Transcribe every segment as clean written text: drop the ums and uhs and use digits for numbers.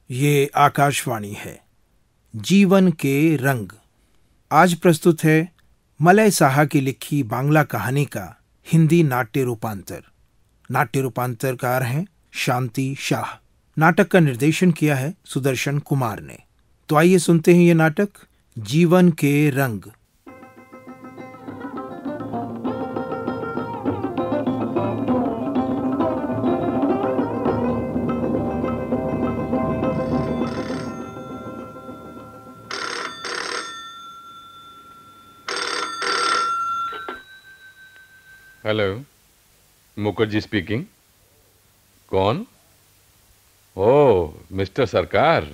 ये आकाशवाणी है। जीवन के रंग आज प्रस्तुत है मलय साहा की लिखी बांग्ला कहानी का हिंदी नाट्य रूपांतर। नाट्य रूपांतरकार हैं शांति शाह। नाटक का निर्देशन किया है सुदर्शन कुमार ने। तो आइए सुनते हैं ये नाटक जीवन के रंग। Hello, Mukherjee speaking. कौन? ओह, मिस्टर सरकार,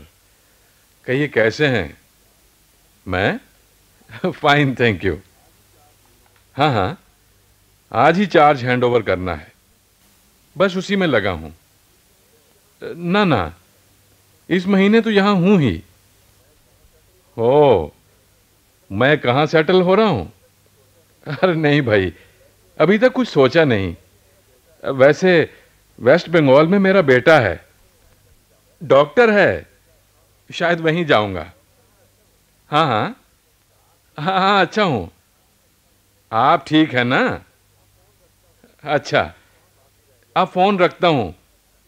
कहिए कैसे हैं? मैं फाइन, थैंक यू। हाँ हाँ, आज ही चार्ज हैंडओवर करना है, बस उसी में लगा हूं। ना ना, इस महीने तो यहां हूं ही। ओह, मैं कहाँ सेटल हो रहा हूं? अरे नहीं भाई, अभी तक कुछ सोचा नहीं। वैसे वेस्ट बंगाल में मेरा बेटा है, डॉक्टर है, शायद वहीं जाऊंगा। हाँ हाँ हाँ हाँ, अच्छा हूं। आप ठीक है ना? अच्छा, अब फोन रखता हूं,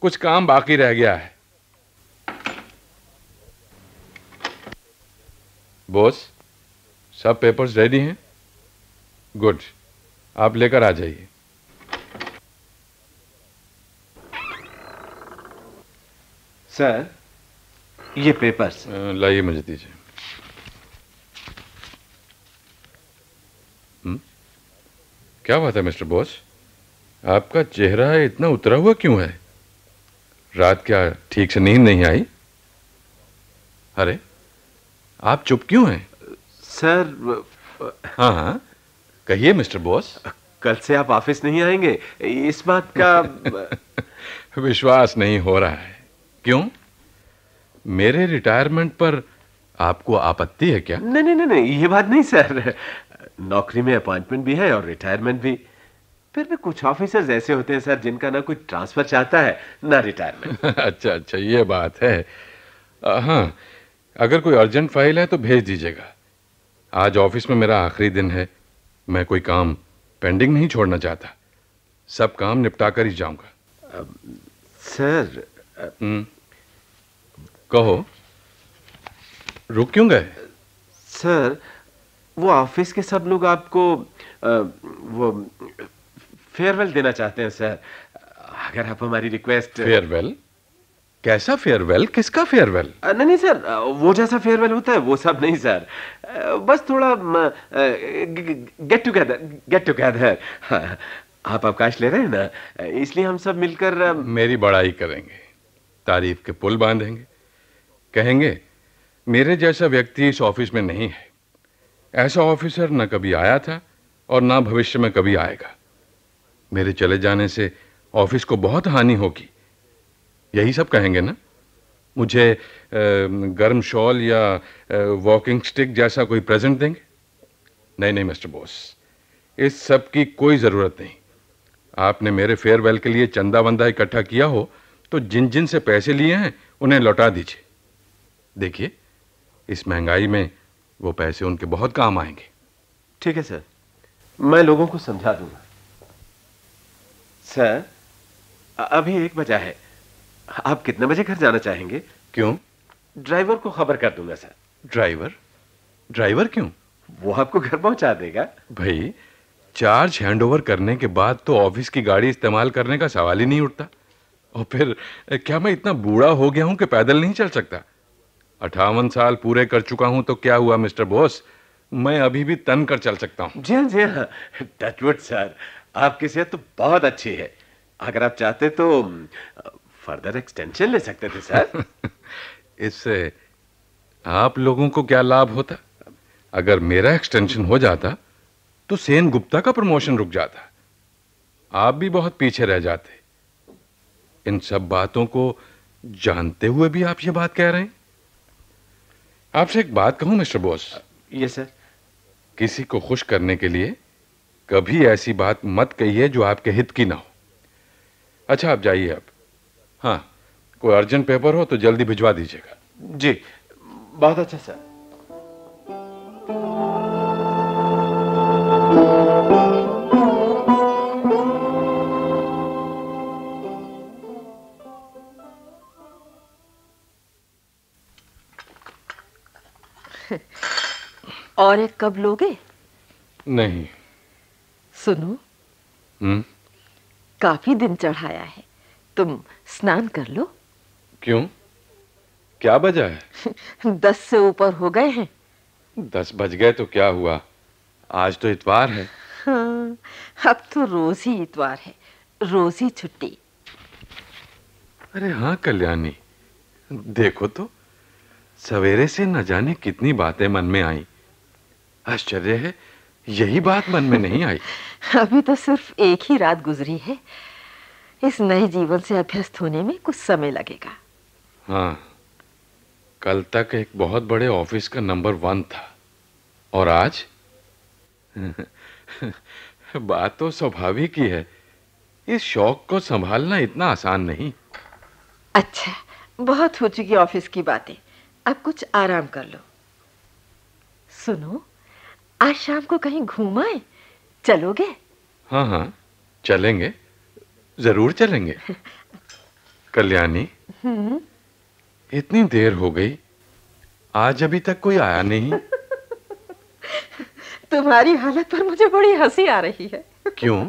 कुछ काम बाकी रह गया है। बॉस, सब पेपर्स रेडी हैं? गुड, आप लेकर आ जाइए। सर, ये पेपर्स। लाइए, मुझे दीजिए। क्या बात है मिस्टर बॉस, आपका चेहरा इतना उतरा हुआ क्यों है? रात क्या ठीक से नींद नहीं आई? अरे, आप चुप क्यों हैं? सर, हाँ हाँ, कहिए मिस्टर बॉस। कल से आप ऑफिस नहीं आएंगे, इस बात का विश्वास नहीं हो रहा है। क्यों? मेरे रिटायरमेंट पर आपको आपत्ति है क्या? नहीं नहीं नहीं नहीं, ये बात नहीं सर। नौकरी में अपॉइंटमेंट भी है और रिटायरमेंट भी। फिर भी कुछ ऑफिसर्स ऐसे होते हैं सर, जिनका ना कोई ट्रांसफर चाहता है ना रिटायरमेंट। अच्छा अच्छा, ये बात है। हाँ, अगर कोई अर्जेंट फाइल है तो भेज दीजिएगा। आज ऑफिस में मेरा आखिरी दिन है, मैं कोई काम पेंडिंग नहीं छोड़ना चाहता। सब काम निपटा कर ही जाऊंगा। सर, कहो, रुक क्यों गए? सर, वो ऑफिस के सब लोग आपको वो फेयरवेल देना चाहते हैं सर। अगर आप हमारी रिक्वेस्ट। फेयरवेल? कैसा फेयरवेल? किसका फेयरवेल? नहीं नहीं सर, वो जैसा फेयरवेल होता है वो सब नहीं सर। बस थोड़ा गेट टुगेदर। हाँ, आप अवकाश ले रहे हैं ना, इसलिए हम सब मिलकर मेरी बड़ाई करेंगे, तारीफ के पुल बांधेंगे, कहेंगे मेरे जैसा व्यक्ति इस ऑफिस में नहीं है। ऐसा ऑफिसर न कभी आया था और ना भविष्य में कभी आएगा। मेरे चले जाने से ऑफिस को बहुत हानि होगी, यही सब कहेंगे ना? मुझे गर्म शॉल या वॉकिंग स्टिक जैसा कोई प्रेजेंट देंगे? नहीं नहीं मिस्टर बॉस, इस सब की कोई जरूरत नहीं। आपने मेरे फेयरवेल के लिए चंदा वंदा इकट्ठा किया हो तो जिन जिन से पैसे लिए हैं उन्हें लौटा दीजिए। देखिए, इस महंगाई में वो पैसे उनके बहुत काम आएंगे। ठीक है सर, मैं लोगों को समझा दूंगा। सर, अभी 1 बजा है, आप कितने बजे घर जाना चाहेंगे? क्यों? ड्राइवर को खबर कर दूंगा सर। ड्राइवर? ड्राइवर क्यों? वो आपको घर पहुंचा देगा। भाई, चार्ज हैंडओवर करने के बाद तो ऑफिस की गाड़ी इस्तेमाल करने का सवाल ही नहीं उठता। और फिर क्या मैं इतना बूढ़ा हो गया हूं कि पैदल नहीं चल सकता? 58 साल पूरे कर चुका हूं तो क्या हुआ मिस्टर बॉस, मैं अभी भी तन कर चल सकता हूं। जी हाँ जी हाँ, टचवुड सर, आपकी सेहत तो बहुत अच्छी है। अगर आप चाहते तो फर्दर एक्सटेंशन ले सकते थे सर। इससे आप लोगों को क्या लाभ होता? अगर मेरा एक्सटेंशन हो जाता तो सेन गुप्ता का प्रमोशन रुक जाता, आप भी बहुत पीछे रह जाते। इन सब बातों को जानते हुए भी आप ये बात कह रहे हैं? आपसे एक बात कहूं मिस्टर बॉस? Yes sir. किसी को खुश करने के लिए कभी ऐसी बात मत कहिए जो आपके हित की ना हो। अच्छा, आप जाइए अब। हाँ, कोई अर्जेंट पेपर हो तो जल्दी भिजवा दीजिएगा। जी, बहुत अच्छा सर। और एक कब लोगे? नहीं। सुनो, काफी दिन चढ़ाया है, तुम स्नान कर लो। क्यों, क्या वजह है? 10 से ऊपर हो गए हैं। 10 बज गए तो क्या हुआ, आज तो इतवार है। हाँ, अब तो रोज ही इतवार है, रोज ही छुट्टी। अरे हाँ कल्याणी, देखो तो सवेरे से न जाने कितनी बातें मन में आई। आश्चर्य है, यही बात मन में नहीं आई। अभी तो सिर्फ एक ही रात गुजरी है, इस नए जीवन से अभ्यस्त होने में कुछ समय लगेगा। हाँ, कल तक एक बहुत बड़े ऑफिस का नंबर 1 था, और आज बात तो स्वाभाविक ही है, इस शौक को संभालना इतना आसान नहीं। अच्छा, बहुत हो चुकी ऑफिस की बातें, अब कुछ आराम कर लो। सुनो, आज शाम को कहीं घूम आए, चलोगे? हाँ हाँ, चलेंगे, जरूर चलेंगे। कल्याणी, इतनी देर हो गई, आज अभी तक कोई आया नहीं। तुम्हारी हालत पर मुझे बड़ी हंसी आ रही है। क्यों?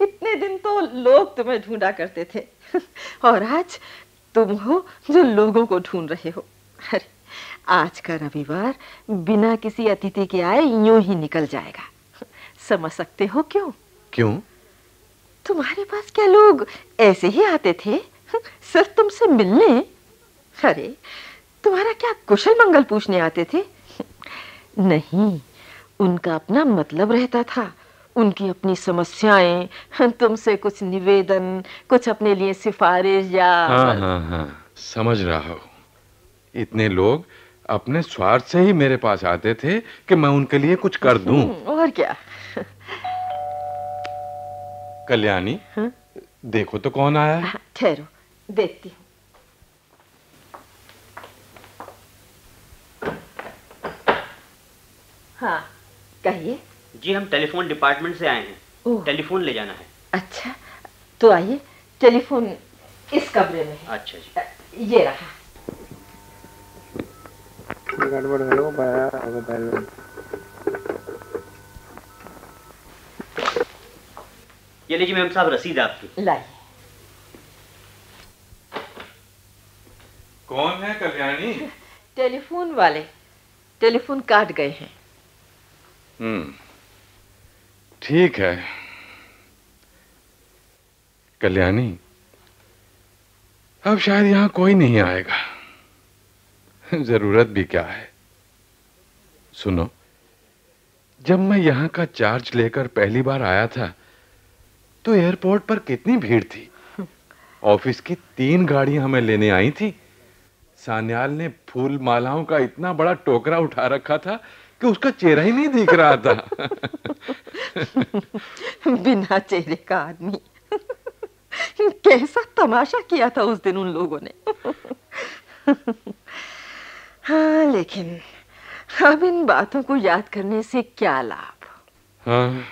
इतने दिन तो लोग तुम्हें ढूंढा करते थे, और आज तुम हो जो लोगों को ढूंढ रहे हो। अरे, आज का रविवार बिना किसी अतिथि के आए यूं ही निकल जाएगा। समझ सकते हो क्यों? क्यों? तुम्हारे पास क्या लोग ऐसे ही आते थे, सिर्फ तुमसे मिलने? अरे, तुम्हारा क्या कुशल मंगल पूछने आते थे? नहीं, उनका अपना मतलब रहता था, उनकी अपनी समस्याएं, तुमसे कुछ निवेदन, कुछ अपने लिए सिफारिश या... हाँ हाँ हाँ, समझ रहा हूँ। इतने लोग अपने स्वार्थ से ही मेरे पास आते थे कि मैं उनके लिए कुछ कर दूं। और क्या। कल्याणी, देखो तो कौन आया है। ठहरो, देखती हूँ। हाँ, कहिए। जी, हम टेलीफोन डिपार्टमेंट से आए हैं, टेलीफोन ले जाना है। अच्छा, तो आइए, टेलीफोन इस कमरे में है। अच्छा जी, ये रहा। ये लीजिए मैम साहब, रसीद आपकी। लाइए। कौन है कल्याणी? टेलीफोन वाले, टेलीफोन काट गए हैं। ठीक है। कल्याणी, अब शायद यहां कोई नहीं आएगा, जरूरत भी क्या है। सुनो, जब मैं यहां का चार्ज लेकर पहली बार आया था तो एयरपोर्ट पर कितनी भीड़ थी। ऑफिस की 3 गाड़ियां हमें लेने आई थी। सान्याल ने फूल मालाओं का इतना बड़ा टोकरा उठा रखा था कि उसका चेहरा ही नहीं दिख रहा था। बिना चेहरे का आदमी, कैसा तमाशा किया था उस दिन उन लोगों ने। हाँ, लेकिन अब इन बातों को याद करने से क्या लाभ? हाँ,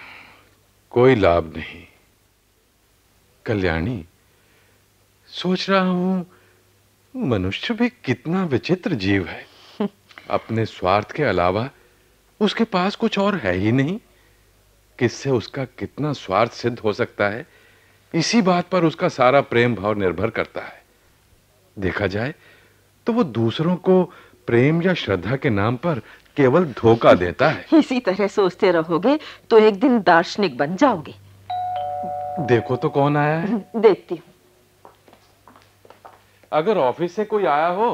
कोई लाभ नहीं। कल्याणी, सोच रहा हूं, मनुष्य भी कितना विचित्र जीव है। अपने स्वार्थ के अलावा उसके पास कुछ और है ही नहीं। किससे उसका कितना स्वार्थ सिद्ध हो सकता है, इसी बात पर उसका सारा प्रेम भाव निर्भर करता है। देखा जाए तो वो दूसरों को प्रेम या श्रद्धा के नाम पर केवल धोखा देता है। इसी तरह सोचते रहोगे तो एक दिन दार्शनिक बन जाओगे। देखो तो कौन आया है। देखती हूँ। अगर ऑफिस से कोई आया हो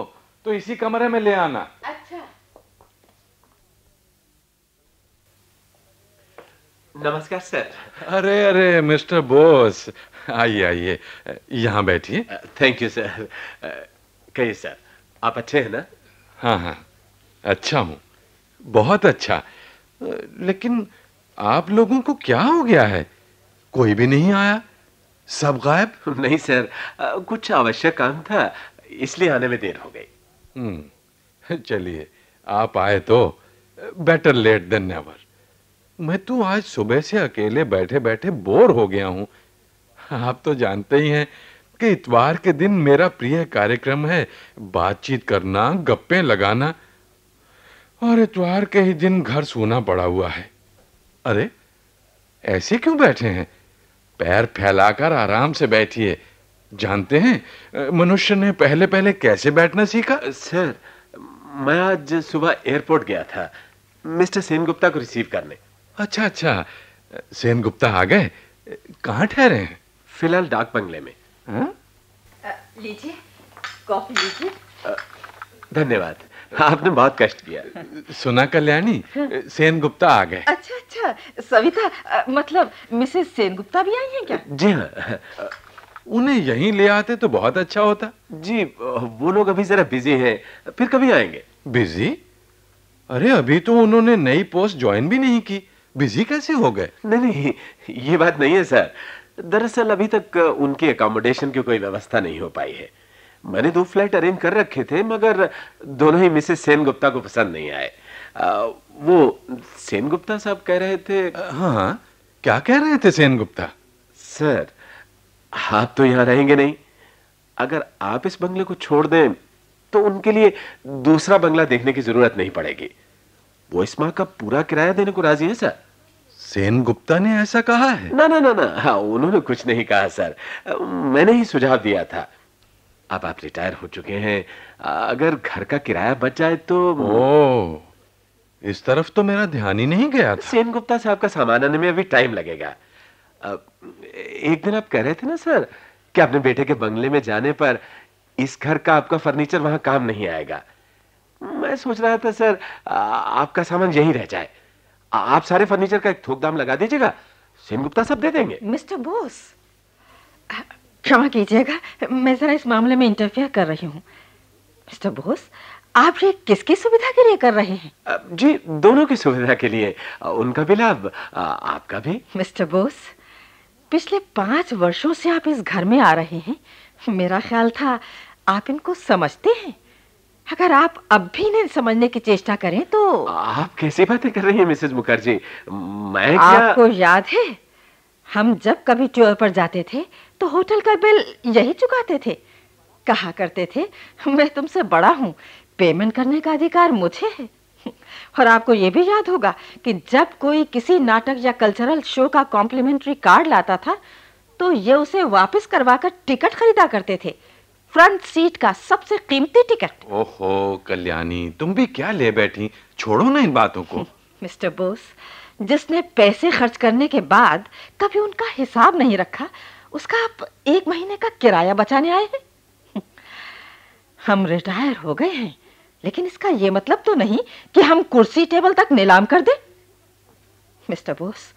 तो इसी कमरे में ले आना। अच्छा। नमस्कार सर। अरे अरे मिस्टर बोस, आइए आइए, यहाँ बैठिए। Thank you sir. कहिए सर, आप अच्छे हैं ना? हाँ हाँ, अच्छा हूँ, बहुत अच्छा। लेकिन आप लोगों को क्या हो गया है? कोई भी नहीं आया, सब गायब। नहीं सर, कुछ आवश्यक काम था, इसलिए आने में देर हो गई। चलिए, आप आए तो बेटर लेट देन नेवर। मैं तो आज सुबह से अकेले बैठे बैठे बोर हो गया हूं। आप तो जानते ही हैं कि इतवार के दिन मेरा प्रिय कार्यक्रम है बातचीत करना, गप्पे लगाना, और इतवार के ही दिन घर सूना पड़ा हुआ है। अरे, ऐसे क्यों बैठे हैं? पैर फैलाकर आराम से बैठिए। जानते हैं मनुष्य ने पहले पहले कैसे बैठना सीखा? सर, मैं आज सुबह एयरपोर्ट गया था मिस्टर सेनगुप्ता को रिसीव करने। अच्छा अच्छा, सेनगुप्ता आ गए? कहाँ ठहरे हैं? फिलहाल डाक बंगले में। लीजिए, कॉफी लीजिए। धन्यवाद, आपने बहुत कष्ट किया। सुना कल्याणी, सेनगुप्ता आ गए। अच्छा अच्छा, सविता मतलब मिसेस सेनगुप्ता भी आई हैं क्या? जी हाँ। उन्हें यहीं ले आते तो बहुत अच्छा होता। जी, वो लोग अभी जरा बिजी हैं, फिर कभी आएंगे। बिजी? अरे, अभी तो उन्होंने नई पोस्ट ज्वाइन भी नहीं की, बिजी कैसे हो गए? नहीं नहीं, ये बात नहीं है सर। दरअसल अभी तक उनकी अकोमोडेशन की कोई व्यवस्था नहीं हो पाई है। मैंने 2 फ्लैट अरेंज कर रखे थे, मगर दोनों ही मिसेस सेनगुप्ता को पसंद नहीं आए। वो सेनगुप्ता साहब कह रहे थे। हाँ, क्या कह रहे थे सेनगुप्ता? सर, आप तो यहां रहेंगे नहीं। अगर आप इस बंगले को छोड़ दें तो उनके लिए दूसरा बंगला देखने की जरूरत नहीं पड़ेगी। वो इस माह का पूरा किराया देने को राजी है सर। सेनगुप्ता ने ऐसा कहा है? ना ना ना ना, हाँ, उन्होंने कुछ नहीं कहा सर, मैंने ही सुझाव दिया था। अब आप रिटायर हो चुके हैं, अगर घर का किराया बच जाए तो। ओह, इस तरफ तो मेरा ध्यान ही नहीं गया था। सेनगुप्ता साहब का सामान आने में अभी टाइम लगेगा। एक दिन आप कह रहे थे ना सर कि अपने बेटे के बंगले में जाने पर इस घर का आपका फर्नीचर वहां काम नहीं आएगा। मैं सोच रहा था सर, आपका सामान यहीं रह जाए। आप सारे फर्नीचर का एक थोक दाम लगा दीजिएगा, सेनगुप्ता सब दे देंगे। मिस्टर बोस, क्षमा कीजिएगा, मैं जरा इस मामले में इंटरफेयर कर रही हूँ। मिस्टर बोस, आप ये किसकी सुविधा के लिए कर रहे हैं? जी, दोनों की सुविधा के लिए, उनका भी लाभ, आपका भी। मिस्टर बोस, पिछले 5 वर्षों से आप इस घर में आ रहे हैं। मेरा ख्याल था आप इनको समझते हैं। अगर आप अब भी इन्हें समझने की चेष्टा करें तो। आप कैसी बातें कर रही हैं मिसेस मुखर्जी? मैं क्या? आपको याद है, हम जब कभी टूर पर जाते थे तो होटल का बिल यही चुकाते थे। कहा करते थे, मैं तुमसे बड़ा हूँ, पेमेंट करने का अधिकार मुझे है। और आपको ये भी याद होगा कि जब कोई किसी नाटक या कल्चरल शो का कॉम्प्लीमेंट्री कार्ड लाता था तो ये उसे वापस करवाकर टिकट खरीदा करते थे, फ्रंट सीट का सबसे कीमती टिकट। ओहो कल्याणी, तुम भी क्या ले बैठी? छोड़ो ना इन बातों को। मिस्टर बोस, जिसने पैसे खर्च करने के बाद कभी उनका हिसाब नहीं रखा, उसका आप 1 महीने का किराया बचाने आए हैं। हम रिटायर हो गए हैं, लेकिन इसका यह मतलब तो नहीं कि हम कुर्सी टेबल तक नीलाम कर दें। मिस्टर बोस,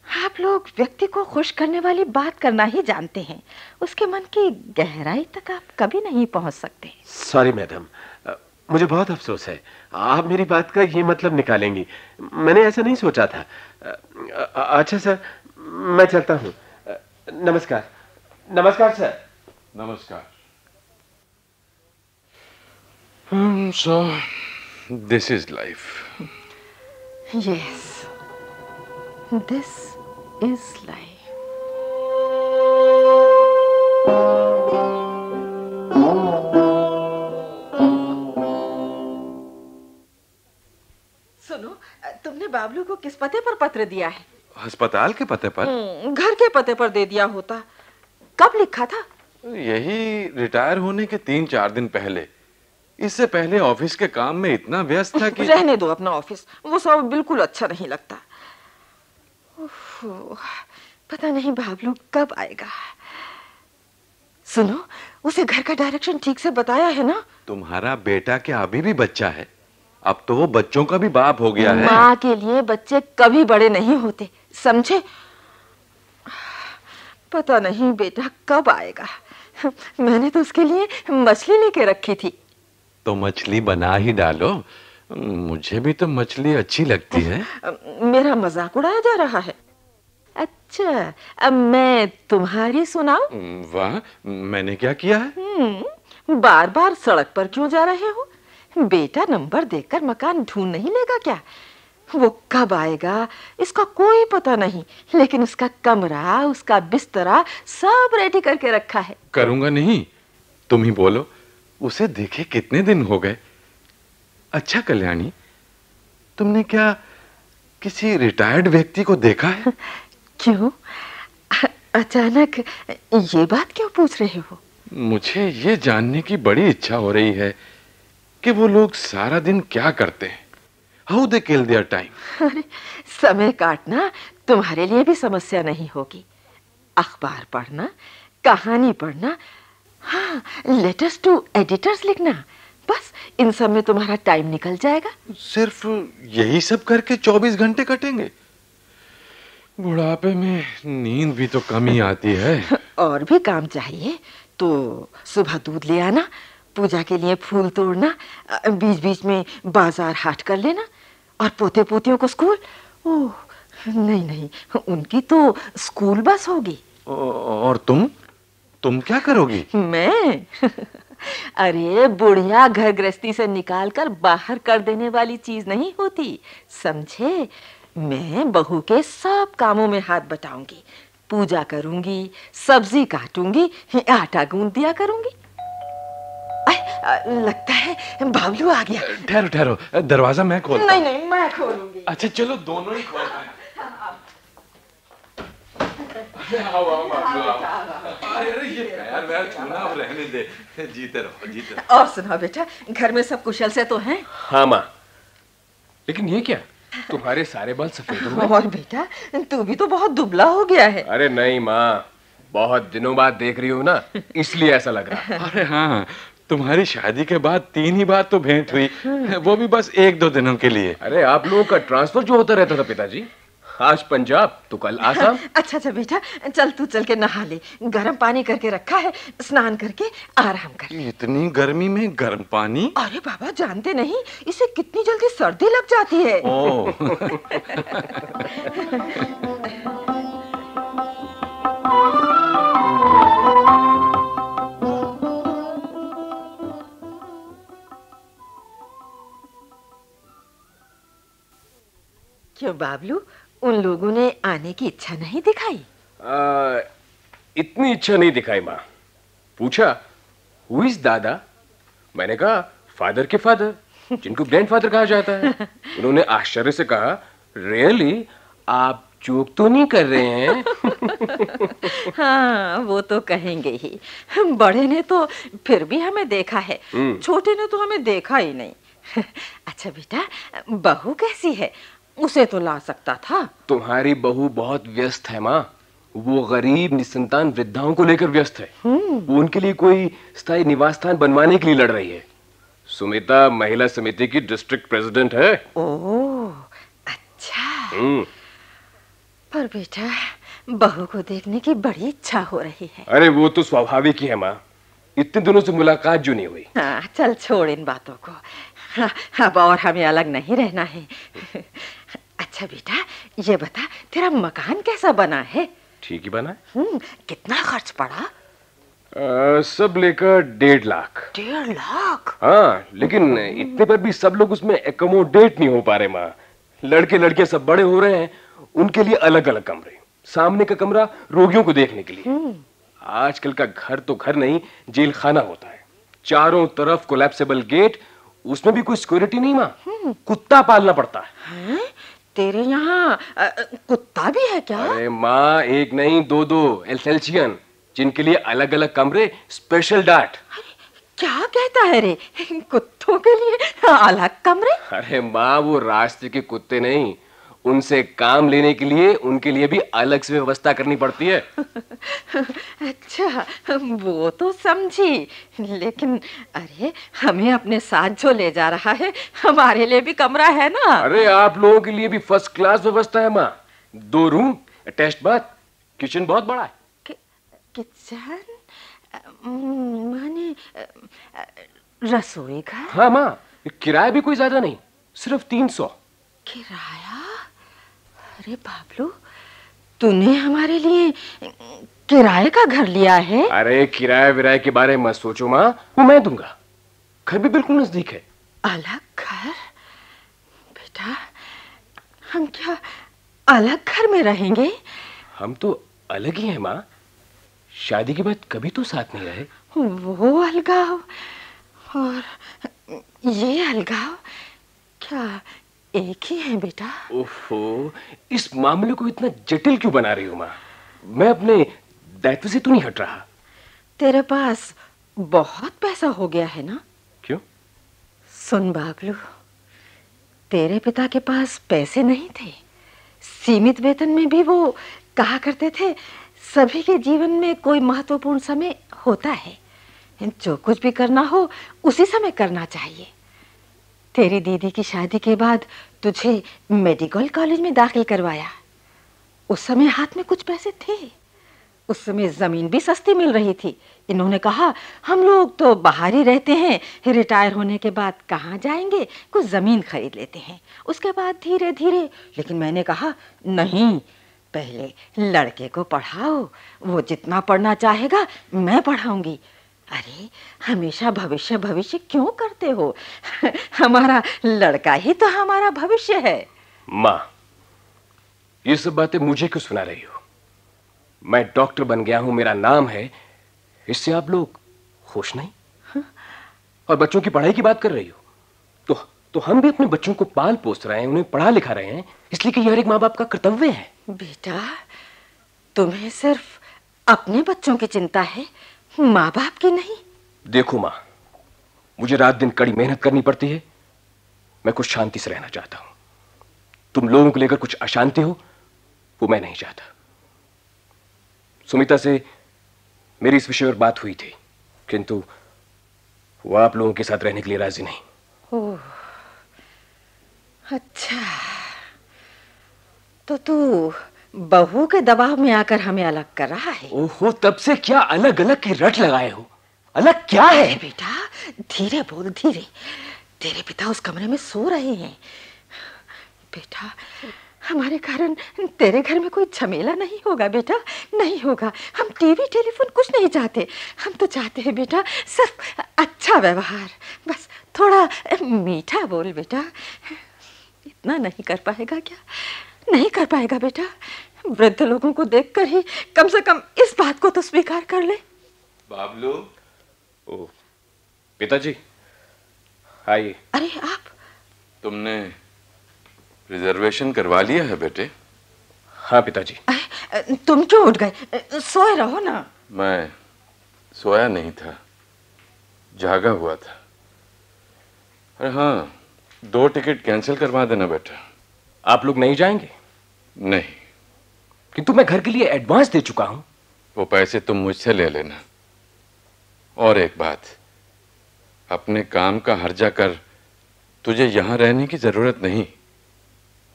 आप लोग व्यक्ति को खुश करने वाली बात करना ही जानते हैं, उसके मन की गहराई तक आप कभी नहीं पहुंच सकते। सॉरी मैडम, मुझे बहुत अफसोस है। आप मेरी बात का ये मतलब निकालेंगी, मैंने ऐसा नहीं सोचा था। अच्छा सर, मैं चलता हूँ। नमस्कार। नमस्कार सर। नमस्कार। So this is life. Yes, this is life. सुनो, तुमने बाबलू को किस पते पर पत्र दिया है? अस्पताल के पते पर? घर के पते पर दे दिया होता। कब लिखा था? यही रिटायर होने के 3-4 दिन पहले। इससे पहले ऑफिस के काम में इतना व्यस्त था कि। रहने दो अपना ऑफिस, वो सब बिल्कुल अच्छा नहीं लगता। पता नहीं बाबलू कब आएगा। सुनो, उसे घर का डायरेक्शन ठीक से बताया है ना? तुम्हारा बेटा क्या अभी भी बच्चा है? अब तो वो बच्चों का भी बाप हो गया है। माँ के लिए बच्चे कभी बड़े नहीं होते, समझे? पता नहीं बेटा कब आएगा। मैंने तो उसके लिए मछली लेके रखी थी। तो मछली बना ही डालो, मुझे भी तो मछली अच्छी लगती है। मेरा मजाक उड़ाया जा रहा है? अच्छा, अब मैं तुम्हारी सुनाऊं? वाह, मैंने क्या किया है? बार बार सड़क पर क्यों जा रहे हो? बेटा नंबर देखकर मकान ढूंढ नहीं लेगा क्या? वो कब आएगा इसका कोई पता नहीं, लेकिन उसका कमरा, उसका बिस्तरा सब रेडी करके रखा है। करूंगा नहीं, तुम ही बोलो। उसे देखे कितने दिन हो गए। अच्छा कल्याणी, तुमने क्या किसी रिटायर्ड व्यक्ति को देखा है? क्यों अचानक ये बात क्यों पूछ रहे हो? मुझे ये जानने की बड़ी इच्छा हो रही है कि वो लोग सारा दिन क्या करते हैं। How they kill their time. अरे समय काटना तुम्हारे लिए भी समस्या नहीं होगी। अखबार पढ़ना, कहानी पढ़ना, हाँ लेटर्स टू एडिटर्स लिखना, बस इन सब में तुम्हारा टाइम निकल जाएगा। सिर्फ यही सब करके 24 घंटे कटेंगे? बुढ़ापे में नींद भी तो कम ही आती है। और भी काम चाहिए तो सुबह दूध ले आना, पूजा के लिए फूल तोड़ना, बीच बीच में बाजार हाट कर लेना, और पोते पोतियों को स्कूल। ओह नहीं नहीं, उनकी तो स्कूल बस होगी। और तुम क्या करोगी? मैं अरे बुढ़िया घर गृहस्थी से निकाल कर बाहर कर देने वाली चीज नहीं होती, समझे? मैं बहू के सब कामों में हाथ बटाऊंगी, पूजा करूंगी, सब्जी काटूंगी, आटा गूंद दिया करूंगी। लगता है बाबलू आ गया। ठहरो ठहरो, दरवाजा मैं खोलता हूं। नहीं मैं खोलूंगी। अच्छा चलो दोनों ही खोलते हैं। आओ बाबलू आओ। अरे ये पैर वैर छूना अब रहने दे, जीते रहो। और सुना बेटा, घर में सब कुशल से तो हैं? हाँ माँ, लेकिन ये क्या, तुम्हारे सारे बाल सफेद हो गए। और बेटा तू भी तो बहुत दुबला हो गया है। अरे नहीं माँ, बहुत दिनों बाद देख रही हूँ ना, इसलिए ऐसा लग रहा है। अरे हाँ, तुम्हारी शादी के बाद 3 ही बार तो भेंट हुई, वो भी बस 1-2 दिनों के लिए। अरे आप लोगों का ट्रांसफर जो होता रहता था पिताजी, आज पंजाब तो कल आसाम। अच्छा बेटा चल, तू चल के नहा ले, गर्म पानी करके रखा है, स्नान करके आराम कर। इतनी गर्मी में गर्म पानी? अरे बाबा जानते नहीं, इसे कितनी जल्दी सर्दी लग जाती है। ओह। क्यों बाबलू, उन लोगों ने आने की इच्छा नहीं दिखाई? इतनी इच्छा नहीं दिखाई माँ। पूछा हु इज दादा, मैंने कहा फादर के फादर, जिनको ग्रैंडफादर कहा जाता है। उन्होंने आश्चर्य से कहा रियली, आप जोक तो नहीं कर रहे हैं? हाँ वो तो कहेंगे ही, बड़े ने तो फिर भी हमें देखा है, छोटे ने तो हमें देखा ही नहीं। अच्छा बेटा, बहू कैसी है? उसे तो ला सकता था। तुम्हारी बहू बहुत व्यस्त है माँ, वो गरीब निसंतान वृद्धाओं को लेकर व्यस्त है। वो उनके लिए कोई स्थायी निवास स्थान बनवाने के लिए लड़ रही है। सुमिता महिला समिति की डिस्ट्रिक्ट प्रेसिडेंट है। ओह अच्छा। पर बेटा बहू को देखने की बड़ी इच्छा हो रही है। अरे वो तो स्वाभाविक ही है माँ, इतने दिनों से मुलाकात जो नहीं हुई। हाँ चल छोड़ इन बातों को, हाँ, अब और हमें अलग नहीं रहना है। अच्छा बेटा ये बता, तेरा मकान कैसा बना है? ठीक ही बना है। कितना खर्च पड़ा? सब लेकर 1.5 लाख। 1.5 लाख? हाँ, लेकिन इतने पर भी सब लोग उसमें एकोमोडेट नहीं हो पा रहे माँ। लड़के लड़के सब बड़े हो रहे हैं, उनके लिए अलग अलग कमरे, सामने का कमरा रोगियों को देखने के लिए। आजकल का घर तो घर नहीं, जेल खाना होता है। चारों तरफ कोलैप्सिबल गेट, उसमें भी कोई सिक्योरिटी नहीं माँ, कुत्ता पालना पड़ता है। तेरे यहाँ कुत्ता भी है क्या? अरे माँ, एक नहीं 2-2 एल्सेशियन, जिनके लिए अलग अलग कमरे, स्पेशल डाइट। क्या कहता है रे, कुत्तों के लिए अलग कमरे? अरे माँ, वो रास्ते के कुत्ते नहीं, उनसे काम लेने के लिए उनके लिए भी अलग से व्यवस्था करनी पड़ती है। अच्छा वो तो समझी, लेकिन अरे हमें अपने साथ जो ले जा रहा है, हमारे लिए भी कमरा है ना? अरे आप लोगों के लिए भी फर्स्ट क्लास व्यवस्था है माँ। 2 रूम, अटैच्ड बाथ, किचन बहुत बड़ा है। किचन माने रसोई घर? हाँ माँ, किराया भी कोई ज्यादा नहीं, सिर्फ 300। किराया? अरे बाबलू, तूने हमारे लिए किराए का घर लिया है? अरे किराए विराए के बारे में मत सोचो माँ, वो मैं दूंगा। घर भी बिल्कुल नजदीक है। अलग घर? बेटा, हम क्या अलग घर में रहेंगे? हम तो अलग ही हैं माँ। शादी के बाद कभी तो साथ नहीं रहे। वो अलगाव और ये अलगाव क्या एक ही है बेटा? ओहो, इस मामले को इतना जटिल क्यों बना रही हो माँ? मैं अपने दायित्व से तो नहीं हट रहा। तेरे पास बहुत पैसा हो गया है ना? क्यों? सुन बाबलू, तेरे पिता के पास पैसे नहीं थे। सीमित वेतन में भी वो कहा करते थे, सभी के जीवन में कोई महत्वपूर्ण समय होता है, जो कुछ भी करना हो उसी समय करना चाहिए। तेरी दीदी की शादी के बाद तुझे मेडिकल कॉलेज में दाखिल करवाया। उस समय हाथ में कुछ पैसे थे। उस समय जमीन भी सस्ती मिल रही थी। इन्होंने कहा, हम लोग तो बाहर ही रहते हैं, रिटायर होने के बाद कहाँ जाएंगे, कुछ जमीन खरीद लेते हैं, उसके बाद धीरे धीरे। लेकिन मैंने कहा, नहीं, पहले लड़के को पढ़ाओ, वो जितना पढ़ना चाहेगा मैं पढ़ाऊंगी। अरे हमेशा भविष्य भविष्य क्यों करते हो? हमारा लड़का ही तो हमारा भविष्य है। माँ, ये सब बातें मुझे क्यों सुना रही हो? मैं डॉक्टर बन गया हूं, मेरा नाम है, इससे आप लोग खुश नहीं? और बच्चों की पढ़ाई की बात कर रही हो तो हम भी अपने बच्चों को पाल पोस रहे हैं, उन्हें पढ़ा लिखा रहे हैं, इसलिए कि यह हर एक माँ बाप का कर्तव्य है। बेटा, तुम्हें सिर्फ अपने बच्चों की चिंता है, माँ बाप की नहीं। देखो माँ, मुझे रात दिन कड़ी मेहनत करनी पड़ती है। मैं कुछ शांति से रहना चाहता हूं। तुम लोगों को लेकर कुछ अशांति हो, वो मैं नहीं चाहता। सुमिता से मेरी इस विषय पर बात हुई थी, किंतु वो आप लोगों के साथ रहने के लिए राजी नहीं। ओह, अच्छा, तो तू बहू के दबाव में आकर हमें अलग कर रहा है? ओहो, तब से क्या अलग अलग की रट लगाए हो? अलग क्या है? बेटा धीरे बोल, धीरे। तेरे पिता उस कमरे में सो रहे हैं। बेटा, हमारे कारण तेरे घर में कोई झमेला नहीं होगा बेटा, नहीं होगा। हम टीवी टेलीफोन कुछ नहीं चाहते। हम तो चाहते हैं बेटा सिर्फ अच्छा व्यवहार, बस थोड़ा मीठा बोल बेटा। इतना नहीं कर पाएगा क्या? नहीं कर पाएगा बेटा? वृद्ध लोगों को देखकर ही कम से कम इस बात को तो स्वीकार कर ले। बाबलू। ओ, पिताजी आइए। अरे आप? तुमने रिजर्वेशन करवा लिया है बेटे? हाँ पिताजी। तुम क्यों उठ गए? सोए रहो ना। मैं सोया नहीं था, जागा हुआ था। अरे हाँ, 2 टिकट कैंसिल करवा देना बेटा। आप लोग नहीं जाएंगे? नहीं, किंतु मैं घर के लिए एडवांस दे चुका हूं। वो पैसे तुम मुझसे ले लेना। और एक बात, अपने काम का हर्जा कर, तुझे यहां रहने की जरूरत नहीं।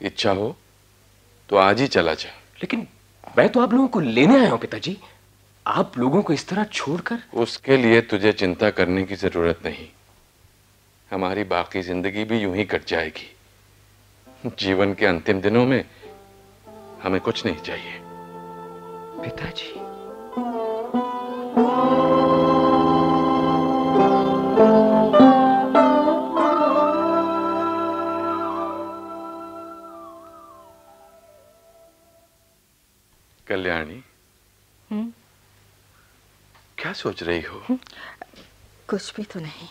इच्छा हो तो आज ही चला जा। लेकिन मैं तो आप लोगों को लेने आया हूं पिताजी। आप लोगों को इस तरह छोड़कर। उसके लिए तुझे चिंता करने की जरूरत नहीं। हमारी बाकी जिंदगी भी यूं ही कट जाएगी। जीवन के अंतिम दिनों में हमें कुछ नहीं चाहिए। पिताजी, कल्याणी, क्या सोच रही हो? कुछ भी तो नहीं।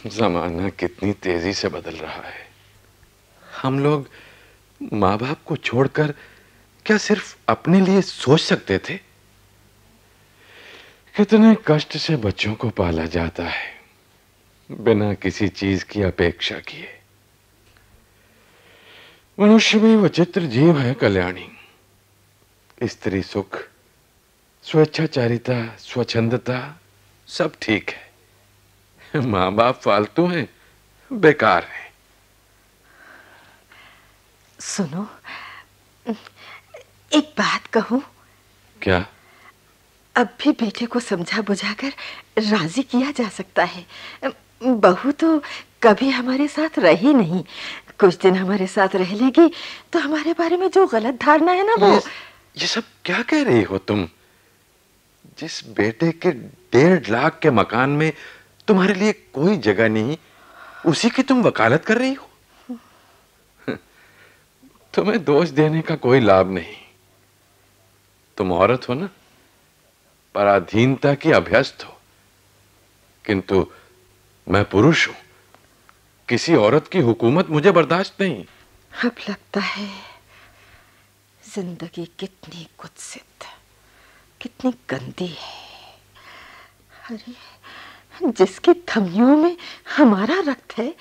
जमाना कितनी तेजी से बदल रहा है। हम लोग माँ बाप को छोड़कर क्या सिर्फ अपने लिए सोच सकते थे? कितने कष्ट से बच्चों को पाला जाता है, बिना किसी चीज की अपेक्षा किए। मनुष्य भी विचित्र जीव है कल्याणी। स्त्री सुख, स्वेच्छाचारिता, स्वच्छंदता सब ठीक है। माँ बाप फालतू हैं, बेकार हैं। सुनो, एक बात कहूं? क्या? अब भी बेटे को समझा बुझाकर राजी किया जा सकता है। बहू तो कभी हमारे साथ रही नहीं, कुछ दिन हमारे साथ रह लेगी तो हमारे बारे में जो गलत धारणा है ना वो। ये सब क्या कह रही हो तुम? जिस बेटे के 1.5 लाख के मकान में तुम्हारे लिए कोई जगह नहीं, उसी की तुम वकालत कर रही हो। तुम्हें दोष देने का कोई लाभ नहीं। तुम औरत हो ना, पराधीनता की अभ्यस्त हो, किंतु मैं पुरुष हूं। किसी औरत की हुकूमत मुझे बर्दाश्त नहीं। अब लगता है जिंदगी कितनी कुत्सित, कितनी गंदी है। अरे जिसकी धमनियों में हमारा रक्त है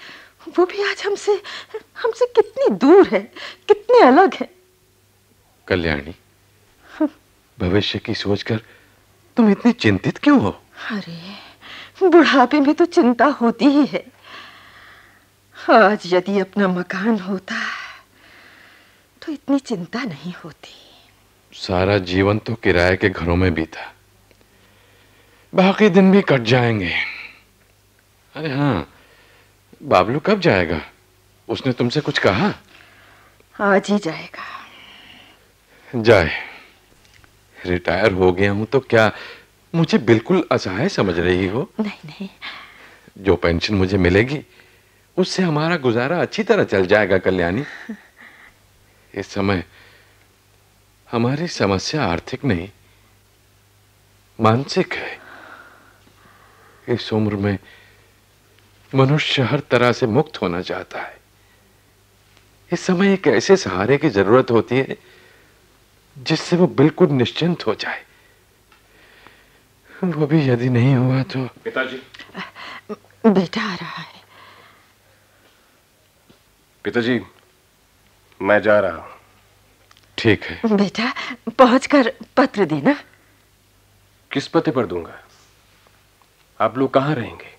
वो भी आज हमसे कितनी दूर है, कितनी अलग है। कल्याणी, भविष्य की सोचकर तुम इतनी चिंतित क्यों हो? अरे बुढ़ापे में तो चिंता होती ही है। आज यदि अपना मकान होता तो इतनी चिंता नहीं होती। सारा जीवन तो किराए के घरों में बीता, बाकी दिन भी कट जाएंगे। अरे हाँ, बाबलू कब जाएगा? उसने तुमसे कुछ कहा? आज ही जाएगा। जाए। रिटायर हो गया हूं तो क्या मुझे बिल्कुल असहाय समझ रही हो? नहीं नहीं, जो पेंशन मुझे मिलेगी उससे हमारा गुजारा अच्छी तरह चल जाएगा कल्याणी। इस समय हमारी समस्या आर्थिक नहीं, मानसिक है। इस उम्र में मनुष्य हर तरह से मुक्त होना चाहता है। इस समय एक ऐसे सहारे की जरूरत होती है जिससे वो बिल्कुल निश्चिंत हो जाए। वो भी यदि नहीं हुआ तो। पिताजी। बेटा आ रहा है। पिताजी, मैं जा रहा हूं। ठीक है बेटा, पहुंचकर पत्र देना। किस पते पर दूंगा? आप लोग कहाँ रहेंगे?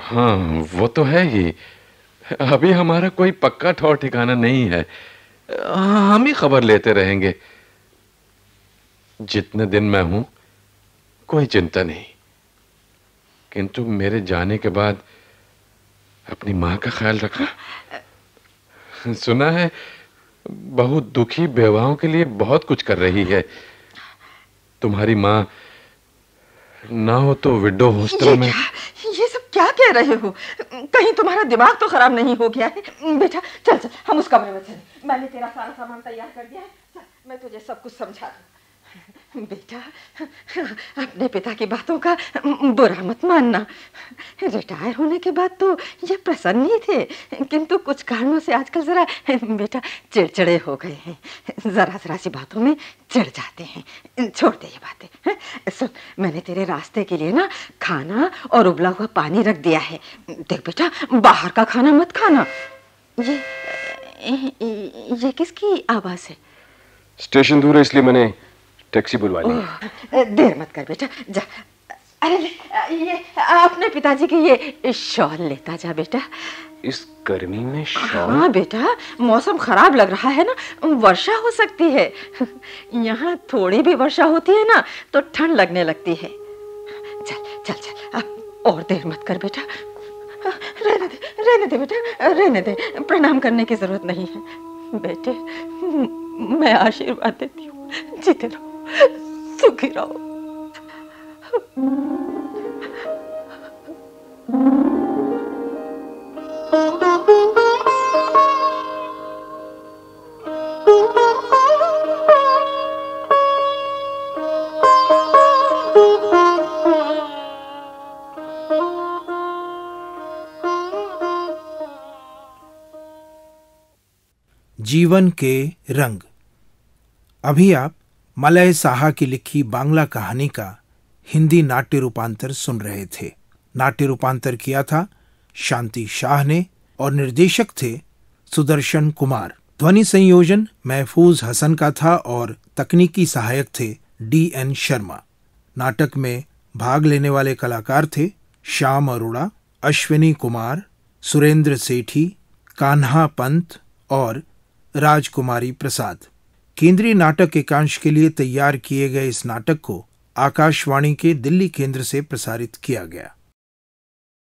हाँ, वो तो है ही। अभी हमारा कोई पक्का ठौर ठिकाना नहीं है। हम ही खबर लेते रहेंगे। जितने दिन मैं हूं कोई चिंता नहीं, किंतु मेरे जाने के बाद अपनी मां का ख्याल रखना। सुना है बहुत दुखी बेवाओं के लिए बहुत कुछ कर रही है। तुम्हारी मां ना हो तो विडो हॉस्टल में। ये सब क्या कह रहे हो? कहीं तुम्हारा दिमाग तो खराब नहीं हो गया है? बेटा चल चल, हम उस कमरे में चलें। मैंने तेरा सारा सामान तैयार कर दिया है। चल, मैं तुझे सब कुछ समझा दूं। बेटा, अपने पिता की बातों का बुरा मत मानना। रिटायर होने के बाद तो ये प्रसन्न ही थे, किंतु कुछ कारणों से आजकल जरा बेटा चिड़चिड़े हो गए हैं। जरा सी बातों में चिढ़ जाते हैं। छोड़ दे ये बातें। सुन, मैंने तेरे रास्ते के लिए ना खाना और उबला हुआ पानी रख दिया है। देख बेटा, बाहर का खाना मत खाना। ये किसकी आवाज है? स्टेशन दूर है इसलिए मैंने टैक्सी बुलवा ली। देर मत कर बेटा, जा। अरे ये अपने पिताजी की ये शॉल लेता जा बेटा। इस गर्मी में शॉल? हाँ बेटा, मौसम खराब लग रहा है ना, वर्षा हो सकती है। यहाँ थोड़ी भी वर्षा होती है ना तो ठंड लगने लगती है। चल चल चल, अब और देर मत कर बेटा। रहने दे बेटा, रहने दे। प्रणाम करने की जरूरत नहीं है। बेटे, मैं आशीर्वाद देती हूँ, जीते रहो, सुखी रहो। जीवन के रंग। अभी आप मलय साहा की लिखी बांग्ला कहानी का हिंदी नाट्य रूपांतर सुन रहे थे। नाट्य रूपांतर किया था शांति शाह ने और निर्देशक थे सुदर्शन कुमार। ध्वनि संयोजन महफूज हसन का था और तकनीकी सहायक थे D.N. शर्मा। नाटक में भाग लेने वाले कलाकार थे श्याम अरोड़ा, अश्विनी कुमार, सुरेंद्र सेठी, कान्हा पंत और राजकुमारी प्रसाद। केंद्रीय नाटक एकांश के लिए तैयार किए गए इस नाटक को आकाशवाणी के दिल्ली केंद्र से प्रसारित किया गया।